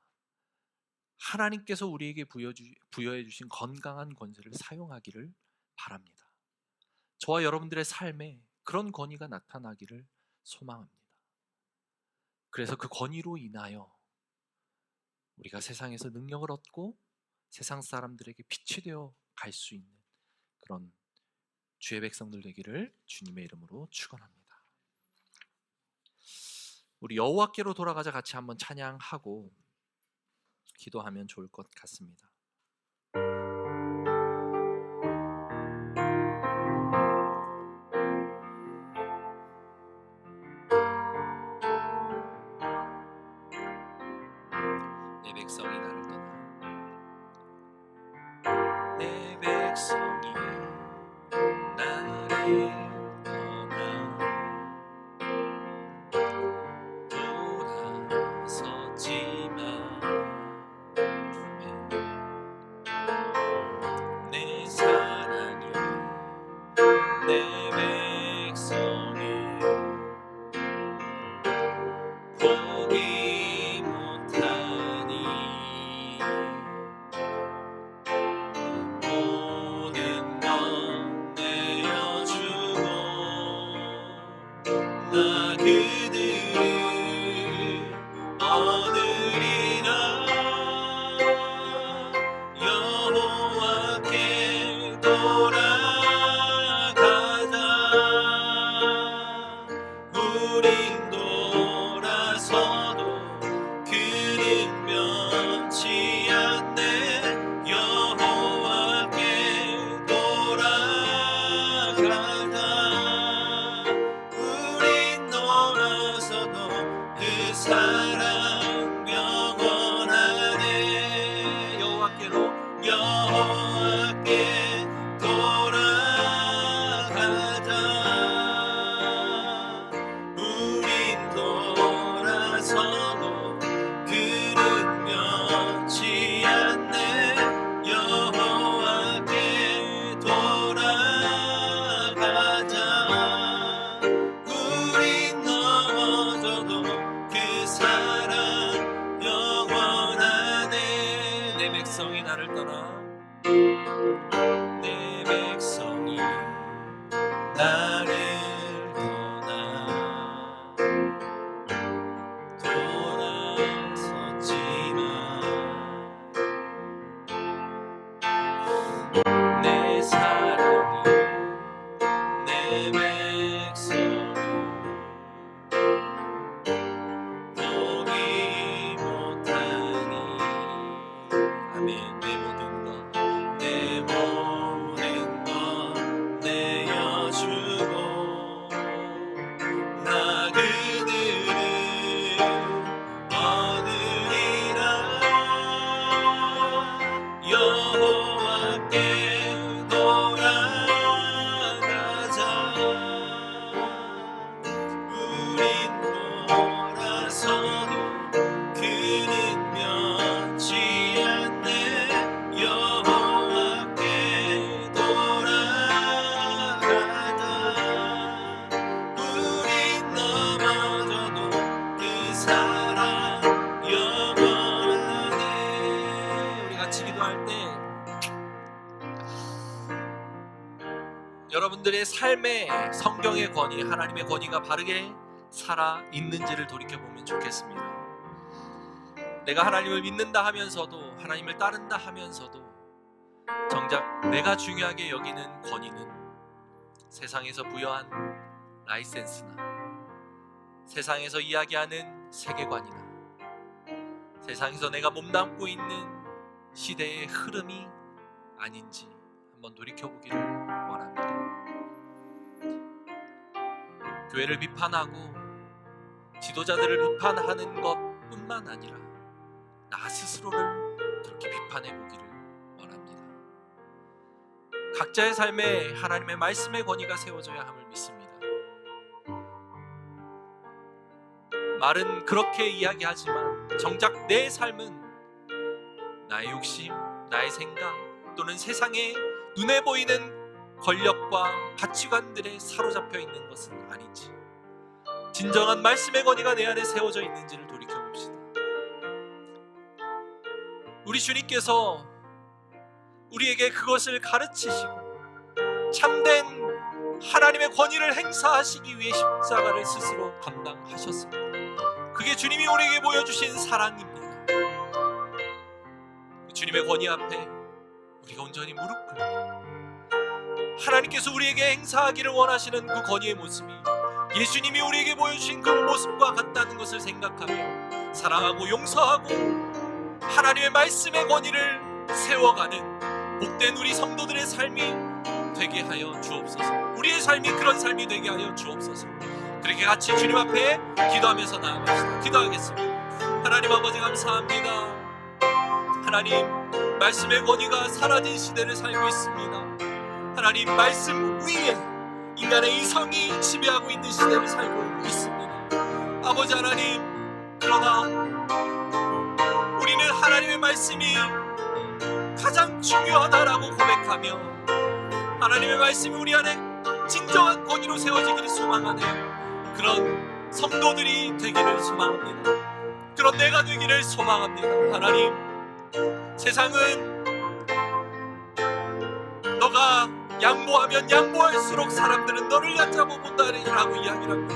하나님께서 우리에게 부여해 주신 건강한 권세를 사용하기를 바랍니다. 저와 여러분들의 삶에 그런 권위가 나타나기를 소망합니다. 그래서 그 권위로 인하여 우리가 세상에서 능력을 얻고 세상 사람들에게 빛이 되어 갈 수 있는 그런 주의 백성들 되기를 주님의 이름으로 축원합니다. 우리 여호와께로 돌아가자 같이 한번 찬양하고 기도하면 좋을 것 같습니다. 내 백성이 나를 떠나, 내 백성이 나를 떠나 돌아서지만 내 사랑이 내 내 백성이 나를 떠나 돌아섰지만 내 사랑이 내 백성이 포기 못하니 아멘. 내 모든 것 내어주고 나 그들을 얻으리라. 여호와께 돌아가자. 우린 돌아서도 그는 면치 않네. 여호와께 돌아가자. 우린 넘어져도 그 사랑 영원하네. 우리 같이 기도할 때 여러분들의 삶에 성경의 권위, 하나님의 권위가 바르게 살아 있는지를 돌이켜보면 좋겠습니다. 내가 하나님을 믿는다 하면서도, 하나님을 따른다 하면서도 정작 내가 중요하게 여기는 권위는 세상에서 부여한 라이센스나 세상에서 이야기하는 세계관이나 세상에서 내가 몸담고 있는 시대의 흐름이 아닌지 한번 돌이켜보기를 원합니다. 교회를 비판하고 지도자들을 비판하는 것뿐만 아니라 나 스스로를 그렇게 비판해 보기를 원합니다. 각자의 삶에 하나님의 말씀의 권위가 세워져야 함을 믿습니다. 말은 그렇게 이야기하지만 정작 내 삶은 나의 욕심, 나의 생각 또는 세상의 눈에 보이는 권력과 가치관들에 사로잡혀 있는 것은 아닌지, 진정한 말씀의 권위가 내 안에 세워져 있는지를 돌이켜봅시다. 우리 주님께서 우리에게 그것을 가르치시고 참된 하나님의 권위를 행사하시기 위해 십자가를 스스로 감당하셨습니다. 그게 주님이 우리에게 보여주신 사랑입니다. 주님의 권위 앞에 우리가 온전히 무릎 꿇고 하나님께서 우리에게 행사하기를 원하시는 그 권위의 모습이 예수님이 우리에게 보여주신 그 모습과 같다는 것을 생각하며 사랑하고 용서하고 하나님의 말씀의 권위를 세워가는 복된 우리 성도들의 삶이 되게 하여 주옵소서. 우리의 삶이 그런 삶이 되게 하여 주옵소서. 그렇게 같이 주님 앞에 기도하면서 나아갑시다. 기도하겠습니다. 하나님 아버지 감사합니다. 하나님, 말씀의 권위가 사라진 시대를 살고 있습니다. 하나님, 말씀 위에 인간의 이성이 지배하고 있는 시대를 살고 있습니다. 아버지 하나님, 그러나 우리는 하나님의 말씀이 가장 중요하다라고 고백하며 하나님의 말씀이 우리 안에 진정한 권위로 세워지기를 소망하네요. 그런 성도들이 되기를 소망합니다. 그런 내가 되기를 소망합니다. 하나님, 세상은 너가 양보하면 양보할수록 사람들은 너를 얕잡아 본다라고 이야기를 합니다.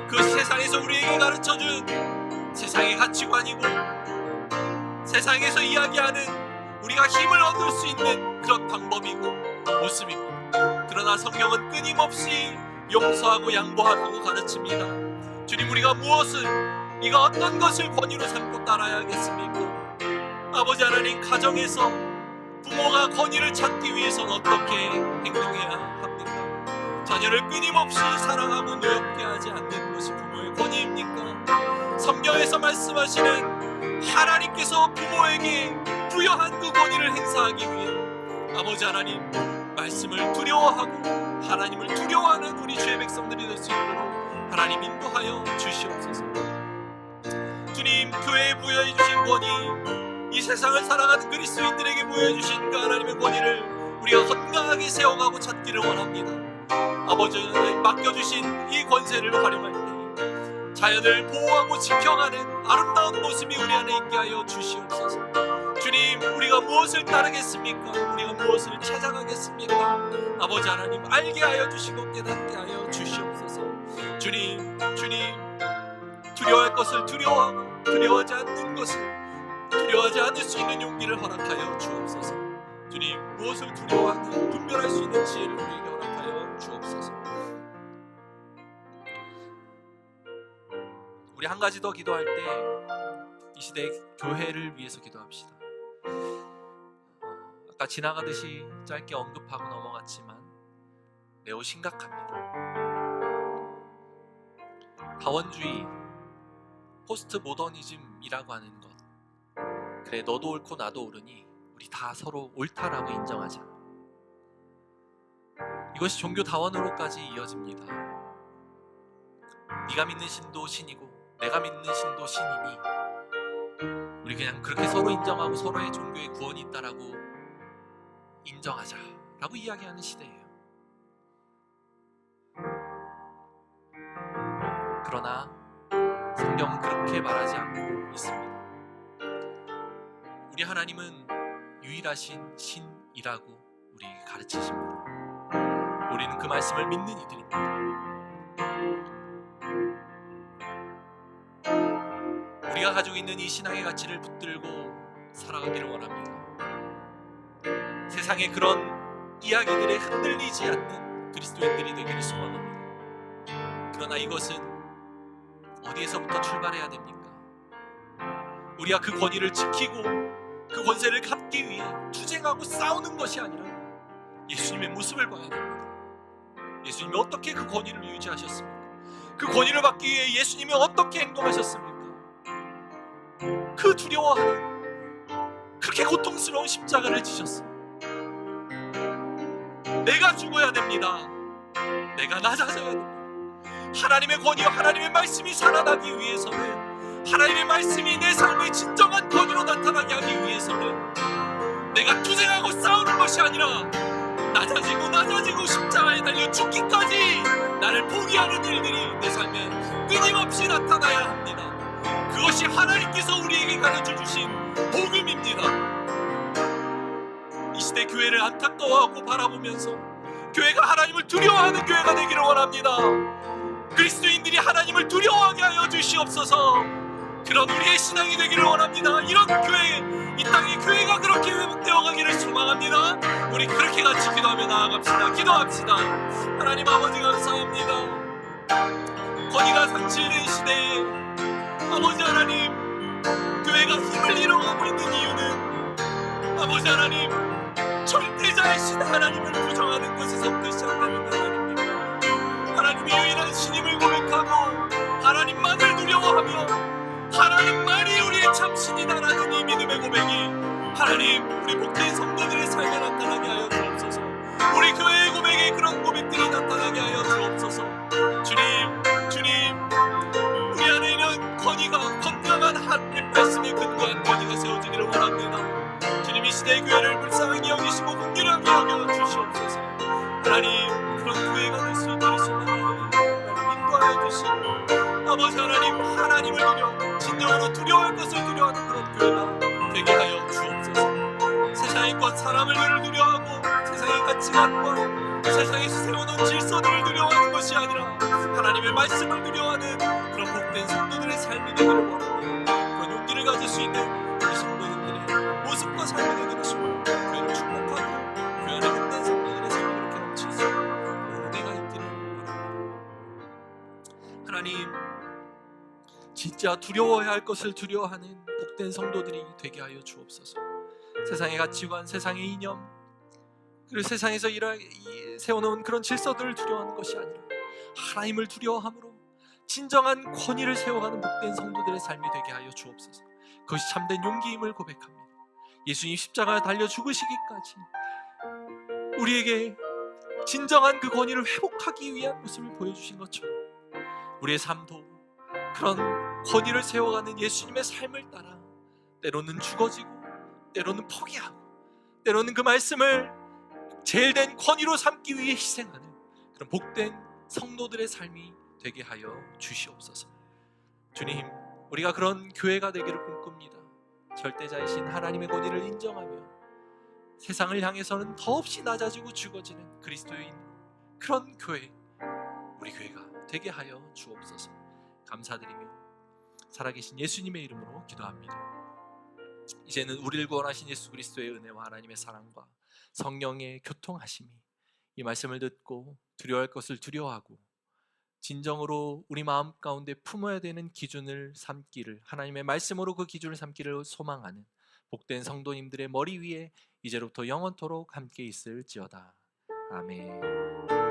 그 세상에서 우리에게 가르쳐준 세상의 가치관이고 세상에서 이야기하는 우리가 힘을 얻을 수 있는 그런 방법이고 모습이고, 그러나 성경은 끊임없이 용서하고 양보하라고 가르칩니다. 주님, 우리가 네가 어떤 것을 권위로 삼고 따라야겠습니까? 아버지 하나님, 가정에서 부모가 권위를 찾기 위해서는 어떻게 행동해야 합니까? 자녀를 끊임없이 사랑하고 노엽게 하지 않는 것이 부모의 권위입니까? 성경에서 말씀하시는 하나님께서 부모에게 부여한 그 권위를 행사하기 위해 아버지 하나님, 말씀을 두려워하고 하나님을 두려워하는 우리 주의 백성들이 될 수 있도록 하나님 인도하여 주시옵소서. 주님, 교회에 부여해 주신 권위, 이 세상을 살아가는 그리스도인들에게 부여해 주신 그 하나님의 권위를 우리가 건강하게 세워가고 찾기를 원합니다. 아버지 하나님, 맡겨주신 이 권세를 활용할 때 자연을 보호하고 지켜가는 아름다운 모습이 우리 안에 있게 하여 주시옵소서. 주님, 우리가 무엇을 따르겠습니까? 우리가 무엇을 찾아가겠습니까? 아버지 하나님, 알게 하여 주시고 깨닫게 하여 주시옵소서. 주님, 두려워할 것을 두려워하고 두려워하지 않는 것을 두려워하지 않을 수 있는 용기를 허락하여 주옵소서. 주님, 무엇을 두려워하는지 분별할 수 있는 지혜를 우리에게 허락하여 주옵소서. 우리 한 가지 더 기도할 때 이 시대의 교회를 위해서 기도합시다. 아까 지나가듯이 짧게 언급하고 넘어갔지만 매우 심각합니다. 다원주의, 포스트 모더니즘이라고 하는 것, 그래 너도 옳고 나도 옳으니 우리 다 서로 옳다라고 인정하자. 이것이 종교 다원으로까지 이어집니다. 네가 믿는 신도 신이고 내가 믿는 신도 신이니 우리 그냥 그렇게 서로 인정하고 서로의 종교에 구원이 있다라고 인정하자 라고 이야기하는 시대예요. 그러나 성경은 그렇게 말하지 않고 있습니다. 우리 하나님은 유일하신 신이라고 우리에게 가르치십니다. 우리는 그 말씀을 믿는 이들입니다. 우리가 가지고 있는 이 신앙의 가치를 붙들고 살아가기를 원합니다. 세상의 그런 이야기들에 흔들리지 않는 그리스도인들이 되기를 소망합니다. 그러나 이것은 어디에서부터 출발해야 됩니까? 우리가 그 권위를 지키고 그 권세를 갖기 위해 투쟁하고 싸우는 것이 아니라 예수님의 모습을 봐야 됩니다. 예수님이 어떻게 그 권위를 유지하셨습니까? 그 권위를 받기 위해 예수님이 어떻게 행동하셨습니까? 그 두려워하는 그렇게 고통스러운 십자가를 지셨어요. 내가 죽어야 됩니다. 내가 낮아져야 됩니다. 하나님의 권위와 하나님의 말씀이 살아나기 위해서는, 하나님의 말씀이 내 삶의 진정한 권위로 나타나게 하기 위해서는 내가 투쟁하고 싸우는 것이 아니라 낮아지고 십자가에 달려 죽기까지 나를 포기하는 일들이 내 삶에 끊임없이 나타나야 합니다. 그것이 하나님께서 우리에게 가르쳐주신 복음입니다. 이 시대 교회를 안타까워하고 바라보면서 교회가 하나님을 두려워하는 교회가 되기를 원합니다. 그리스도인들이 하나님을 두려워하게 하여 주시옵소서. 그런 우리의 신앙이 되기를 원합니다. 이런 교회, 이 땅의 교회가 그렇게 회복되어 가기를 소망합니다. 우리 그렇게 같이 기도하며 나아갑시다. 기도합시다. 하나님 아버지 감사합니다. 권위가 상실된 시대에 아버지 하나님, 교회가 힘을 잃어가고 있는 이유는 아버지 하나님, 절대자이신 하나님을 부정하는 것에서부터 시작되는 것 아닙니까? 하나님이 유일한 신임을 고백하고 하나님만을 두려워하며 하나님만이 우리의 참신이다라는 이 믿음의 고백이 하나님, 우리 복된 성도들의 삶에 나타나게 하여 주옵소서. 우리 교회의 고백에 그런 고백들이 나타나게 하여 주옵소서. 주님, 우리 안에는 권위가, 건강한 하나님의 말씀에 근거한 권위가 세워지기를 원합니다. 주님, 이 시대의 교회를 불쌍히 여기시고 긍휼하게 여겨 주시옵소서. 하나님, 그런 교회가 될 수 있도록 소망하오니 하나님 인도하여 주시고, 아버지 하나님, 하나님을 진정으로 두려워할 것을 두려워하는 그런 교회가 되게 하여 주옵소서. 세상의 것, 사람을 두려워하고 세상의 가치관과 세상에서 세워놓은 질서들을 두려워하는 것이 아니라 하나님의 말씀을 두려워하는 그런 복된 성도들의 삶이 되기를 원합니다. 그런 용기를 가질 수 있는 우리 성도님들의 모습과 삶이 되기를 소망하고, 교회를 축복하고 교회 안에 복된 성도들의 삶이 그렇게 넘칠 수 있는 은혜가 있기를 원합니다. 하나님, 진짜 두려워해야 할 것을 두려워하는 복된 성도들이 되게 하여 주옵소서. 세상의 가치관, 세상의 이념, 그리고 세상에서 세워놓은 그런 질서들을 두려워하는 것이 아니라 하나님을 두려워함으로 진정한 권위를 세워가는 복된 성도들의 삶이 되게 하여 주옵소서. 그것이 참된 용기임을 고백합니다. 예수님 십자가에 달려 죽으시기까지 우리에게 진정한 그 권위를 회복하기 위한 모습을 보여주신 것처럼 우리의 삶도 그런 권위를 세워가는 예수님의 삶을 따라 때로는 죽어지고 때로는 포기하고 때로는 그 말씀을 제일된 권위로 삼기 위해 희생하는 그런 복된 성도들의 삶이 되게 하여 주시옵소서. 주님, 우리가 그런 교회가 되기를 꿈꿉니다. 절대자이신 하나님의 권위를 인정하며 세상을 향해서는 더없이 낮아지고 죽어지는 그리스도인 그런 교회, 우리 교회가 되게 하여 주옵소서. 감사드리며 살아계신 예수님의 이름으로 기도합니다. 이제는 우리를 구원하신 예수 그리스도의 은혜와 하나님의 사랑과 성령의 교통하심이 이 말씀을 듣고 두려워할 것을 두려워하고 진정으로 우리 마음 가운데 품어야 되는 기준을 삼기를, 하나님의 말씀으로 그 기준을 삼기를 소망하는 복된 성도님들의 머리 위에 이제로부터 영원토록 함께 있을지어다. 아멘.